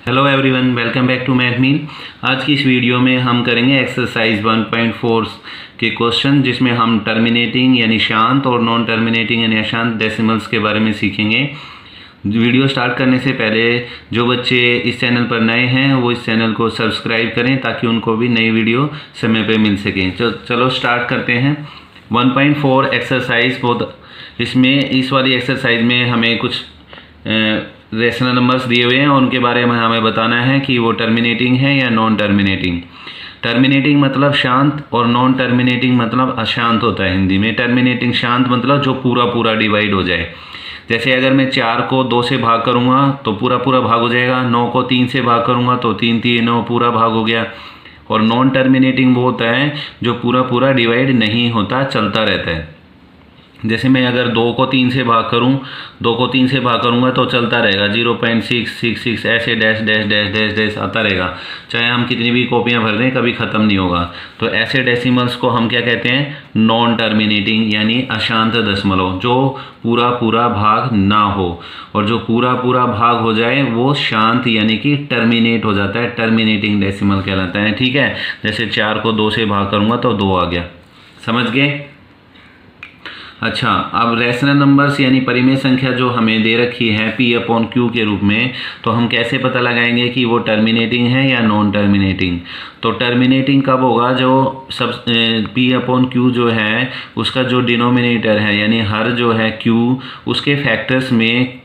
Hello everyone, welcome back to MathMeen. आज की इस वीडियो में हम करेंगे एक्सरसाइज 1.4 के क्वेश्चन, जिसमें हम टर्मिनेटिंग यानी शांत और नॉन टर्मिनेटिंग यानी अशांत डेसिमल्स के बारे में सीखेंगे। वीडियो स्टार्ट करने से पहले जो बच्चे इस चैनल पर नए हैं वो इस चैनल को सब्सक्राइब करें ताकि उनको भी नई वीडियो समय पे मिल सके। चलो स्टार्ट करते हैं। 1.4 एक्सरसाइज इसमें इस वाली एक्सरसाइज में हमें कुछ रेशनल नंबर्स दिए हुए हैं और उनके बारे में हमें बताना है कि वो टर्मिनेटिंग है या नॉन टर्मिनेटिंग। टर्मिनेटिंग मतलब शांत और नॉन टर्मिनेटिंग मतलब अशांत होता है हिंदी में। टर्मिनेटिंग शांत मतलब जो पूरा पूरा डिवाइड हो जाए। जैसे अगर मैं 4 को 2 से भाग करूँगा तो पूरा पूरा भाग हो जाएगा। 9 को 3 से भाग करूँगा तो 3 3 9 पूरा भाग हो गया। और नॉन टर्मिनेटिंग वो होता है जो पूरा पूरा डिवाइड नहीं होता, चलता रहता है। जैसे मैं अगर 2 को 3 से भाग करूं, 2 को 3 से भाग करूंगा तो चलता रहेगा 0.666 ऐसे dash dash dash dash dash आता रहेगा। चाहे हम कितनी भी कॉपियां भर दें कभी ख़त्म नहीं होगा। तो ऐसे डेसिमल्स को हम क्या कहते हैं? नॉन टर्मिनेटिंग यानी अशांत दशमलव, जो पूरा पूरा भाग ना हो। और जो पूरा पूरा भाग हो जाए वो शांत यानी कि टर्मिनेट हो जाता है, टर्मिनेटिंग डेसिमल कहलाता है। ठीक है, जैसे 4 को 2 से भाग करूँगा तो 2 आ गया। समझ गए? अच्छा, अब रेशनल नंबर्स यानी परिमेय संख्या जो हमें दे रखी है P/Q के रूप में, तो हम कैसे पता लगाएंगे कि वो टर्मिनेटिंग है या नॉन टर्मिनेटिंग? तो टर्मिनेटिंग कब होगा? जो सब P/Q जो है उसका जो डिनोमिनेटर है यानी हर जो है Q, उसके फैक्टर्स में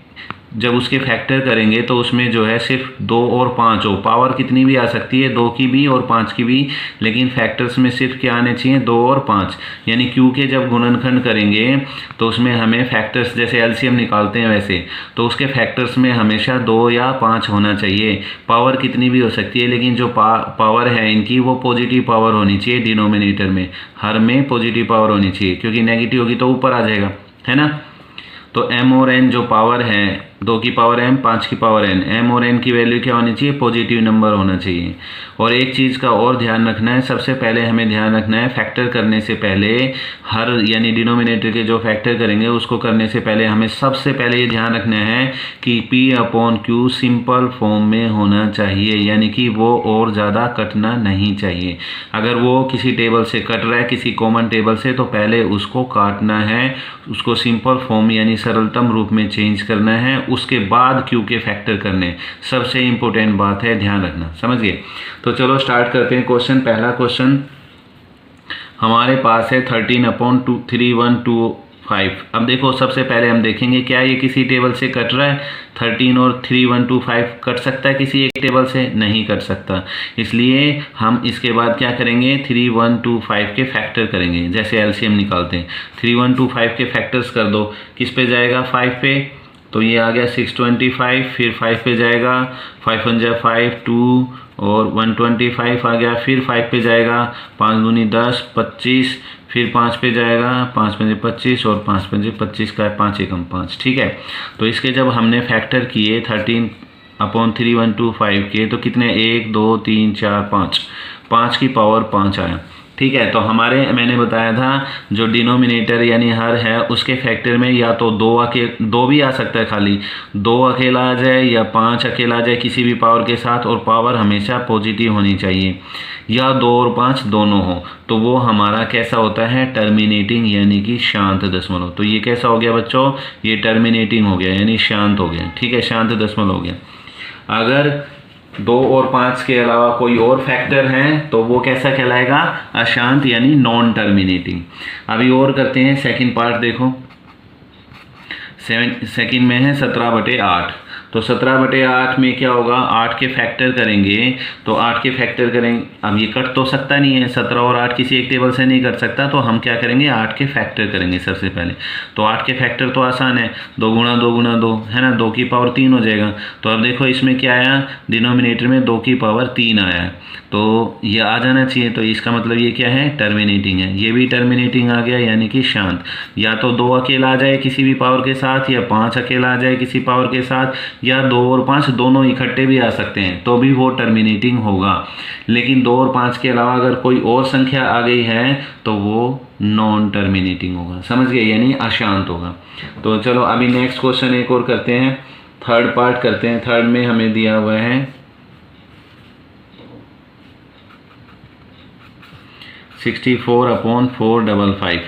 जब उसके फैक्टर करेंगे तो उसमें जो है सिर्फ 2 और 5 हो। पावर कितनी भी आ सकती है, 2 की भी और 5 की भी, लेकिन फैक्टर्स में सिर्फ क्या आने चाहिए? 2 और 5। यानी Q के जब गुणनखंड करेंगे तो उसमें हमें फैक्टर्स, जैसे एलसीएम निकालते हैं वैसे, तो उसके फैक्टर्स में हमेशा 2 या 5 होना चाहिए। पावर कितनी भी हो सकती है, लेकिन जो पावर है इनकी वो पॉजिटिव पावर होनी चाहिए। डिनोमिनेटर में हर में पॉजिटिव पावर होनी चाहिए, क्योंकि नेगेटिव होगी तो ऊपर आ जाएगा, है ना। तो m और n जो पावर है, 2 की पावर m, 5 की पावर n, m और n की वैल्यू क्या होनी चाहिए? पॉजिटिव नंबर होना चाहिए। और एक चीज़ का और ध्यान रखना है, सबसे पहले हमें ध्यान रखना है फैक्टर करने से पहले, हर यानी डिनोमिनेटर के जो फैक्टर करेंगे उसको करने से पहले हमें सबसे पहले ये ध्यान रखना है कि P/Q सिंपल फॉर्म में होना चाहिए, यानी कि वो और ज़्यादा कटना नहीं चाहिए। अगर वो किसी टेबल से कट रहा है, किसी कॉमन टेबल से, तो पहले उसको काटना है, उसको सिंपल फॉर्म यानी सरलतम रूप में चेंज करना है, उसके बाद Q के फैक्टर करने। सबसे इंपॉर्टेंट बात है, ध्यान रखना। समझिए? तो चलो स्टार्ट करते हैं क्वेश्चन। पहला क्वेश्चन हमारे पास है 13/3125। अब देखो, सबसे पहले हम देखेंगे क्या ये किसी टेबल से कट रहा है? 13 और 3125 कट सकता है किसी एक टेबल से? नहीं कट सकता। इसलिए हम इसके बाद क्या करेंगे? 3125 के फैक्टर करेंगे। जैसे एलसीएम निकालते हैं, 3125 के फैक्टर्स कर दो। किस पे जाएगा? 5 पे। तो ये आ गया 625, फिर 5 पे जाएगा, 5 1 जा 5 2 और 125 आ गया, फिर 5 पे जाएगा, 5 दूनी 10 25, फिर 5 पे जाएगा, 5 5 25 और 5 5 25 का है, 5 एकम 5। ठीक है, तो इसके जब हमने फैक्टर किए 13/3125 के, तो कितने? 1 2 3 4 5, 5 की पावर 5 आया। ठीक है, तो मैंने बताया था जो डिनोमिनेटर यानी हर है उसके फैक्टर में या तो 2 भी आ सकता है, खाली 2 अकेला आ जाए या 5 अकेला आ जाए किसी भी पावर के साथ, और पावर हमेशा पॉजिटिव होनी चाहिए, या 2 और 5 दोनों हो। तो वो हमारा कैसा होता है? टर्मिनेटिंग यानी कि शांत दशमलव। तो ये कैसा हो गया बच्चों? ये टर्मिनेटिंग हो गया यानी शांत हो गया। ठीक है, शांत दशमलव हो गया। अगर 2 और 5 के अलावा कोई और फैक्टर हैं तो वो कैसा कहलाएगा? अशांत यानी नॉन टर्मिनेटिंग। अभी और करते हैं सेकंड पार्ट। देखो, सेकंड में है 17/8। तो 17/8 में क्या होगा? 8 के फैक्टर करेंगे, तो 8 के फैक्टर करेंगे। अब ये कट तो सकता नहीं है, 17 और 8 किसी एक टेबल से नहीं कट सकता, तो हम क्या करेंगे? 8 के फैक्टर करेंगे सबसे पहले। तो 8 के फैक्टर तो आसान है, 2 गुणा 2 गुणा 2 है ना, 2 की पावर 3 हो जाएगा। तो अब देखो इसमें क्या आया? डिनोमिनेटर में 2 की पावर 3 आया है, तो ये आ जाना चाहिए। तो इसका मतलब ये क्या है? टर्मिनेटिंग है। ये भी टर्मिनेटिंग आ गया यानी कि शांत। या तो 2 अकेला आ जाए किसी भी पावर के साथ, या 5 अकेला आ जाए किसी पावर के साथ, या 2 और 5 दोनों इकट्ठे भी आ सकते हैं, तो भी वो टर्मिनेटिंग होगा। लेकिन 2 और 5 के अलावा अगर कोई और संख्या आ गई है तो वो नॉन टर्मिनेटिंग होगा। समझ गए? यानी अशांत होगा। तो चलो अभी नेक्स्ट क्वेश्चन एक और करते हैं, थर्ड पार्ट करते हैं। थर्ड में हमें दिया हुआ है 64/455।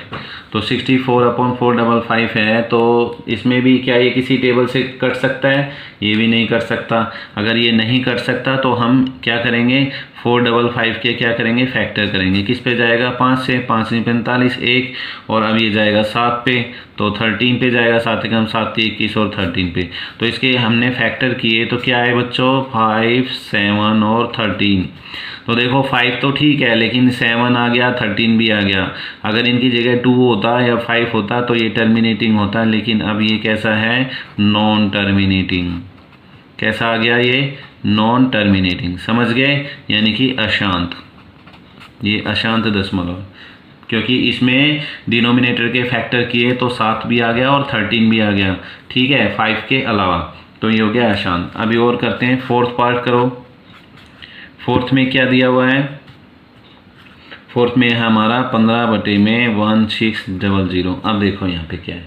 तो 64/455 है, तो इसमें भी क्या ये किसी टेबल से कट सकता है? ये भी नहीं कट सकता। अगर ये नहीं कट सकता तो हम क्या करेंगे, 455 के क्या करेंगे, फैक्टर करेंगे। किस पे जाएगा? 5 से। 5 नहीं 45 1, और अब ये जाएगा 7 पे, तो 13 पे जाएगा। 7 एकम 7 21 और 13 पे। तो इसके हमने फैक्टर किए तो क्या है बच्चों, 5 7 और 13। तो देखो 5 तो ठीक है, लेकिन 7 आ गया, 13 भी आ गया। अगर इनकी जगह 2 होता या 5 होता तो ये टर्मिनेटिंग होता, लेकिन अब ये कैसा है, नॉन टर्मिनेटिंग। कैसा आ गया ये, नॉन टर्मिनेटिंग। समझ गए, यानी कि अशांत। ये अशांत दशमलव, क्योंकि इसमें डिनोमिनेटर के फैक्टर किए तो 7 भी आ गया और 13 भी आ गया, ठीक है, 5 के अलावा। तो ये हो गया अशांत। अभी और करते हैं, फोर्थ पार्ट करो। फोर्थ में क्या दिया हुआ है? फोर्थ में है हमारा 15/1600। अब देखो यहाँ पे क्या है,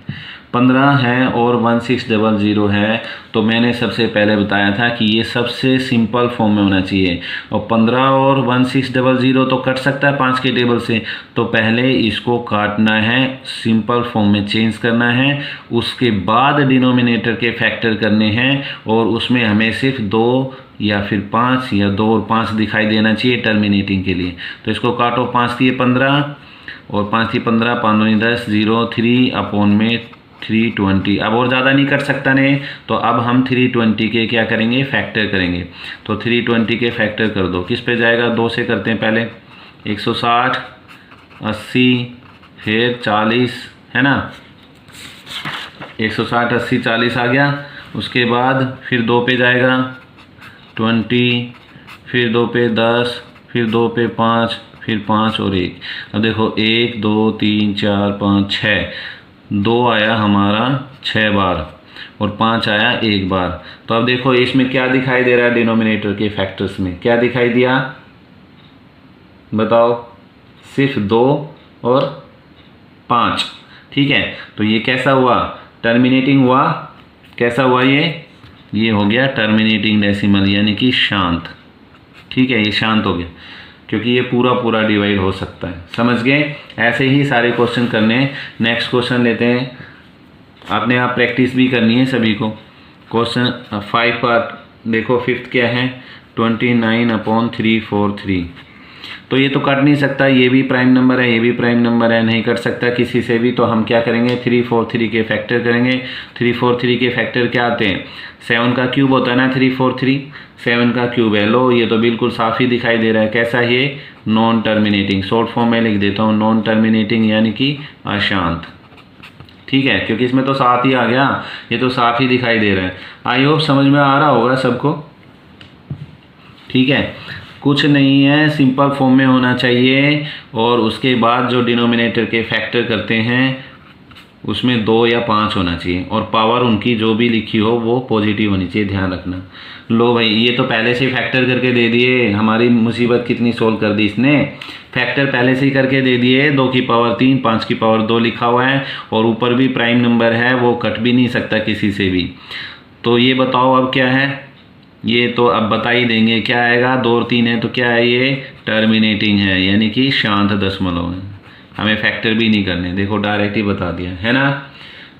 15 है और 1600 है। तो मैंने सबसे पहले बताया था कि ये सबसे सिंपल फॉर्म में होना चाहिए, और 15 और 1600 तो कट सकता है 5 के टेबल से। तो पहले इसको काटना है, सिंपल फॉर्म में चेंज करना है, उसके बाद डिनोमिनेटर के फैक्टर करने हैं, और उसमें हमें सिर्फ 2 या फिर 5 या 2 और 5 दिखाई देना चाहिए टर्मिनेटिंग के लिए। तो इसको काटो, 5 दिए 15 और 5 थी 15, 5 दूनी 10, 0 3 अपॉन में 320। अब और ज़्यादा नहीं कर सकता ने, तो अब हम 320 के क्या करेंगे, फैक्टर करेंगे। तो 320 के फैक्टर कर दो। किस पे जाएगा, 2 से करते हैं पहले। 160 80 फिर 40 है ना, 160 80 40 आ गया। उसके बाद फिर 2 पे जाएगा 20, फिर 2 पे 10, फिर 2 पे 5, फिर 5 और 1। अब देखो 1 2 3 4 5 6, 2 आया हमारा 6 बार और 5 आया 1 बार। तो अब देखो इसमें क्या दिखाई दे रहा है, डिनोमिनेटर के फैक्टर्स में क्या दिखाई दिया, बताओ, सिर्फ 2 और 5, ठीक है। तो ये कैसा हुआ, टर्मिनेटिंग हुआ। कैसा हुआ ये हो गया टर्मिनेटिंग डेसिमल, यानी कि शांत, ठीक है, ये शांत हो गया, क्योंकि ये पूरा डिवाइड हो सकता है। समझ गए, ऐसे ही सारे क्वेश्चन करने हैं। नेक्स्ट क्वेश्चन लेते हैं, आपने आप प्रैक्टिस भी करनी है सभी को। क्वेश्चन 5 पार्ट देखो, फिफ्थ क्या है, 29/343। तो ये तो कट नहीं सकता, ये भी प्राइम नंबर है, ये भी प्राइम नंबर है, नहीं कट सकता किसी से भी। तो हम क्या करेंगे, 343 के फैक्टर करेंगे। 343 के फैक्टर क्या आते हैं, 7 का क्यूब होता है ना, 343 7 का क्यूब है। लो ये तो बिल्कुल साफ ही दिखाई दे रहा है। कैसा है ये, नॉन टर्मिनेटिंग। शॉर्ट फॉर्म में लिख देता हूँ, नॉन टर्मिनेटिंग यानी कि अशांत, ठीक है, क्योंकि इसमें तो 7 ही आ गया, ये तो साफ ही दिखाई दे रहा है। आई होप समझ में आ रहा होगा सबको, ठीक है। कुछ नहीं है, सिंपल फॉर्म में होना चाहिए, और उसके बाद जो डिनोमिनेटर के फैक्टर करते हैं उसमें 2 या 5 होना चाहिए, और पावर उनकी जो भी लिखी हो वो पॉजिटिव होनी चाहिए, ध्यान रखना। लो भाई, ये तो पहले से ही फैक्टर करके दे दिए, हमारी मुसीबत कितनी सोल्व कर दी इसने। फैक्टर पहले से ही करके दे दिए, 2 की पावर 3 5 की पावर 2 लिखा हुआ है, और ऊपर भी प्राइम नंबर है, वो कट भी नहीं सकता किसी से भी। तो ये बताओ अब क्या है, ये तो अब बता ही देंगे क्या आएगा, 2 और 3 है तो क्या है, ये टर्मिनेटिंग है, यानी कि शांत दशमलव है। हमें फैक्टर भी नहीं करने, देखो डायरेक्ट ही बता दिया है ना,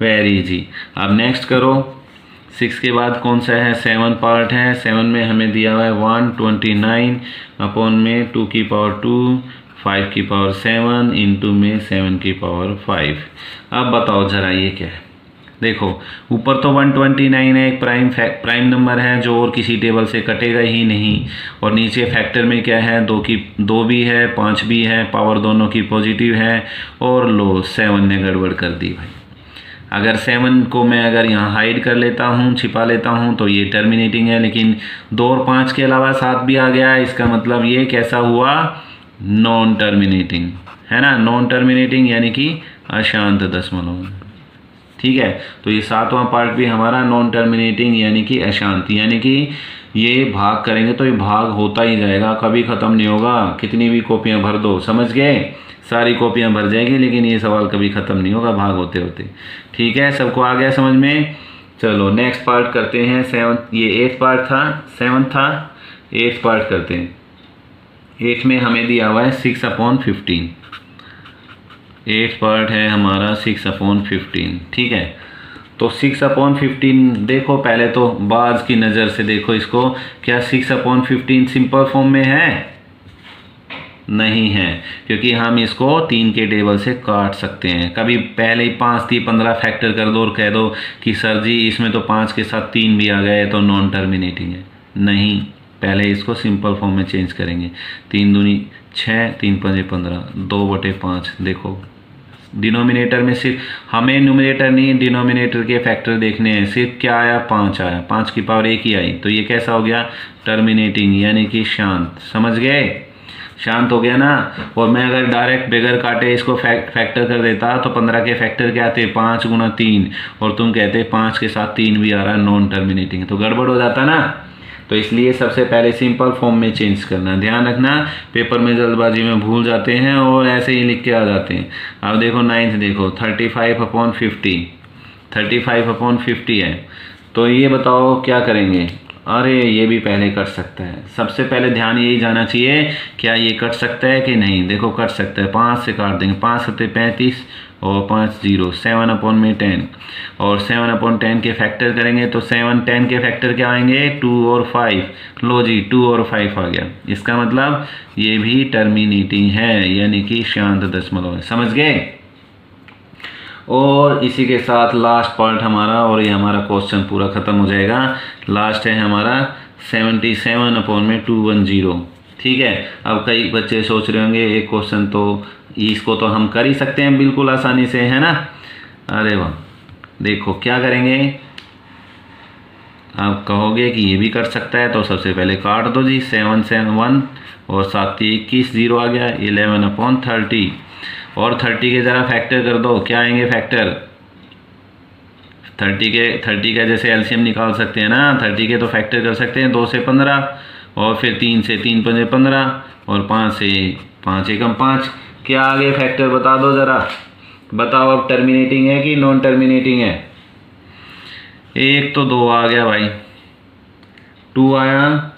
वेरी इजी। अब नेक्स्ट करो, 6 के बाद कौन सा है, 7 पार्ट है। 7 में हमें दिया हुआ है 129 अपॉन में 2 की पावर 2 5 की पावर 7 इंटू में 7 की पावर 5। अब बताओ जरा ये क्या है। देखो ऊपर तो 129 है, एक प्राइम नंबर है जो और किसी टेबल से कटेगा ही नहीं, और नीचे फैक्टर में क्या है, 2 भी है 5 भी है, पावर दोनों की पॉजिटिव है, और लो 7 ने गड़बड़ कर दी भाई। अगर 7 को मैं अगर यहाँ हाइड कर लेता हूँ, छिपा लेता हूँ, तो ये टर्मिनेटिंग है, लेकिन 2 और 5 के अलावा 7 भी आ गया, इसका मतलब ये कैसा हुआ, नॉन टर्मिनेटिंग है ना, नॉन टर्मिनेटिंग यानी कि अशांत दशमलव, ठीक है। तो ये 7वां पार्ट भी हमारा नॉन टर्मिनेटिंग यानी कि अशांत, यानी कि ये भाग करेंगे तो ये भाग होता ही जाएगा, कभी ख़त्म नहीं होगा, कितनी भी कॉपियाँ भर दो, समझ गए, सारी कॉपियाँ भर जाएगी, लेकिन ये सवाल कभी ख़त्म नहीं होगा भाग होते होते, ठीक है। सबको आ गया समझ में। चलो नेक्स्ट पार्ट करते हैं, 7, ये 8th पार्ट था, 7 था, 8th पार्ट करते हैं। 8 में हमें दिया हुआ है 6/15, 8 पार्ट है हमारा 6/15, ठीक है। तो 6/15 देखो, पहले तो बाज की नज़र से देखो इसको, क्या 6/15 सिंपल फॉर्म में है? नहीं है, क्योंकि हम इसको 3 के टेबल से काट सकते हैं। कभी पहले ही 5 थी 15 फैक्टर कर दो और कह दो कि सर जी इसमें तो 5 के साथ 3 भी आ गए तो नॉन टर्मिनेटिंग है। नहीं, पहले इसको सिंपल फॉर्म में चेंज करेंगे। 3 दूनी 6, 3 पंजे 15, 2/5। देखो डिनोमिनेटर में सिर्फ हमें न्यूमरेटर नहीं डिनोमिनेटर के फैक्टर देखने हैं। सिर्फ क्या आया? 5 आया, 5 की पावर 1 ही आई, तो ये कैसा हो गया? टर्मिनेटिंग, यानी कि शांत। समझ गए? शांत हो गया ना। और मैं अगर डायरेक्ट बगैर काटे इसको फैक्टर कर देता तो 15 के फैक्टर क्या आते? 5 × 3, और तुम कहते 5 के साथ 3 भी आ रहा है, नॉन टर्मिनेटिंग, तो गड़बड़ हो जाता ना। तो इसलिए सबसे पहले सिंपल फॉर्म में चेंज करना। ध्यान रखना, पेपर में जल्दबाजी में भूल जाते हैं और ऐसे ही लिख के आ जाते हैं। अब देखो 9th देखो 35/50, 35/50 है। तो ये बताओ क्या करेंगे? अरे ये भी पहले कट सकता है। सबसे पहले ध्यान यही जाना चाहिए, क्या ये कट सकता है कि नहीं। देखो कट सकता है, 5 से काट देंगे। 5 × 35 और 5 0, 7/10, और 7/10 के फैक्टर करेंगे तो 7 10 के फैक्टर क्या आएंगे? 2 और 5। लो जी 2 और 5 आ गया। इसका मतलब ये भी टर्मिनेटिंग है, यानी कि शांत दशमलव है। समझ गए? और इसी के साथ लास्ट पार्ट हमारा, और ये हमारा क्वेश्चन पूरा ख़त्म हो जाएगा। लास्ट है हमारा 77/210, ठीक है। अब कई बच्चे सोच रहे होंगे एक क्वेश्चन तो इसको तो हम कर ही सकते हैं बिल्कुल आसानी से, है ना। अरे वाह, देखो क्या करेंगे। आप कहोगे कि ये भी कर सकता है, तो सबसे पहले काट दो जी। 7 7 1 और 7 21, 0 आ गया। 11/30, और 30 के ज़रा फैक्टर कर दो। क्या आएंगे फैक्टर? 30 का जैसे एलसीएम निकाल सकते हैं ना, 30 के तो फैक्टर कर सकते हैं। 2 से 15, और फिर 3 से 3 पंजे 15, और 5 से 5 एकम 5। क्या आगे फैक्टर बता दो ज़रा, बताओ अब टर्मिनेटिंग है कि नॉन टर्मिनेटिंग है? एक तो 2 आ गया भाई, 2 आया,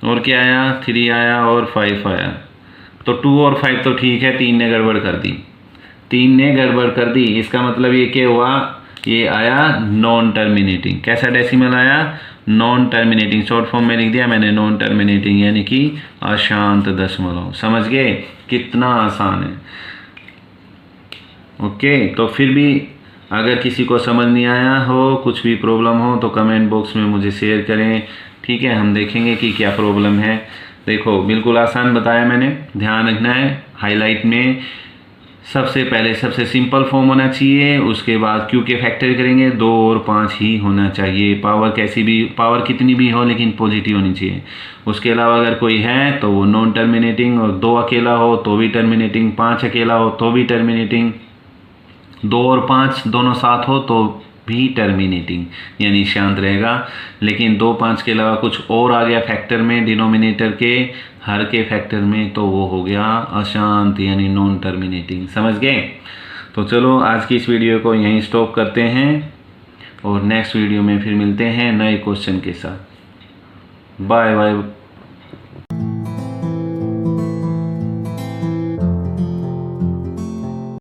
और क्या आया? 3 आया, और 5 आया। तो 2 और 5 तो ठीक है, 3 ने गड़बड़ कर दी, 3 ने गड़बड़ कर दी। इसका मतलब ये क्या हुआ? ये आया नॉन टर्मिनेटिंग। कैसा डेसिमल आया? Non terminating. शॉर्ट फॉर्म में लिख दिया मैंने नॉन टर्मिनेटिंग, यानी कि अशांत दशमलव। समझ गए? कितना आसान है। ओके, तो फिर भी अगर किसी को समझ नहीं आया हो, कुछ भी प्रॉब्लम हो, तो कमेंट बॉक्स में मुझे शेयर करें, ठीक है। हम देखेंगे कि क्या प्रॉब्लम है। देखो बिल्कुल आसान बताया मैंने, ध्यान रखना है। हाईलाइट में सबसे पहले सबसे सिंपल फॉर्म होना चाहिए, उसके बाद क्यू के फैक्टर करेंगे 2 और 5 ही होना चाहिए। पावर कैसी भी, पावर कितनी भी हो, लेकिन पॉजिटिव होनी चाहिए। उसके अलावा अगर कोई है तो वो नॉन टर्मिनेटिंग, और 2 अकेला हो तो भी टर्मिनेटिंग, 5 अकेला हो तो भी टर्मिनेटिंग, 2 और 5 दोनों साथ हो तो भी टर्मिनेटिंग, यानी शांत रहेगा। लेकिन 2 5 के अलावा कुछ और आ गया फैक्टर में, डिनोमिनेटर के हर के फैक्टर में, तो वो हो गया अशांत, यानी नॉन टर्मिनेटिंग। समझ गए? तो चलो आज की इस वीडियो को यहीं स्टॉप करते हैं, और नेक्स्ट वीडियो में फिर मिलते हैं नए क्वेश्चन के साथ। Bye bye.